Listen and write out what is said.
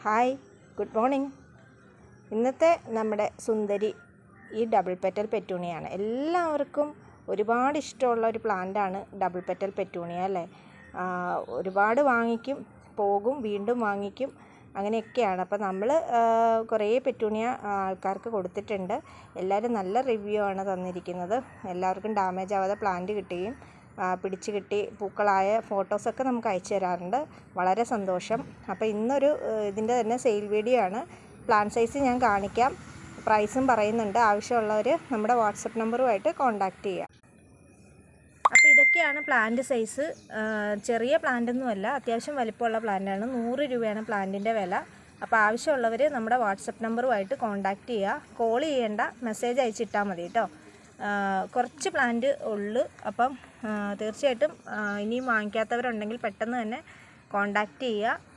Hi, good morning. ഇന്നത്തെ നമ്മുടെ സുന്ദരി ഈ ഡബിൾ പെറ്റൽ പെറ്റൂണിയാണ്. എല്ലാവർക്കും ഒരുപാട് ഇഷ്ടമുള്ള ഒരു പ്ലാന്റാണ് ഡബിൾ പെറ്റൽ പെറ്റൂണിയ അല്ലേ. ഒരുപാട് വാങ്ങിക്കും, പോകും, വീണ്ടും വാങ്ങിക്കും, അങ്ങനെയൊക്കെയാണ്. അപ്പോൾ നമ്മൾ കുറേ പെറ്റൂണിയ ആൾക്കാർക്ക് കൊടുത്തിട്ടുണ്ട്. എല്ലാവരും നല്ല റിവ്യൂ ആണ് തന്നിരിക്കുന്നത്. എല്ലാവർക്കും ഡാമേജ് ആവാതെ പ്ലാന്റ് കിട്ടുകയും പിടിച്ച് കിട്ടി പൂക്കളായ ഫോട്ടോസൊക്കെ നമുക്ക് അയച്ചു തരാറുണ്ട്. വളരെ സന്തോഷം. അപ്പോൾ ഇന്നൊരു ഇതിൻ്റെ തന്നെ സെയിൽ വീഡിയോ ആണ്. പ്ലാന്റ് സൈസ് ഞാൻ കാണിക്കാം, പ്രൈസും പറയുന്നുണ്ട്. ആവശ്യമുള്ളവർ നമ്മുടെ വാട്സപ്പ് നമ്പറുമായിട്ട് കോൺടാക്റ്റ് ചെയ്യുക. അപ്പോൾ ഇതൊക്കെയാണ് പ്ലാന്റ് സൈസ്. ചെറിയ പ്ലാന്റൊന്നുമല്ല, അത്യാവശ്യം വലിപ്പമുള്ള പ്ലാന്റാണ്. 100 രൂപയാണ് പ്ലാന്റിൻ്റെ വില. അപ്പോൾ ആവശ്യമുള്ളവർ നമ്മുടെ വാട്സപ്പ് നമ്പറുമായിട്ട് കോൺടാക്റ്റ് ചെയ്യുക. കോൾ ചെയ്യേണ്ട, മെസ്സേജ് അയച്ചിട്ടാൽ മതി കേട്ടോ. കുറച്ച് പ്ലാന്റ് ഉള്ളു. അപ്പം തീർച്ചയായിട്ടും ഇനിയും വാങ്ങിക്കാത്തവരുണ്ടെങ്കിൽ പെട്ടെന്ന് തന്നെ കോൺടാക്റ്റ് ചെയ്യുക.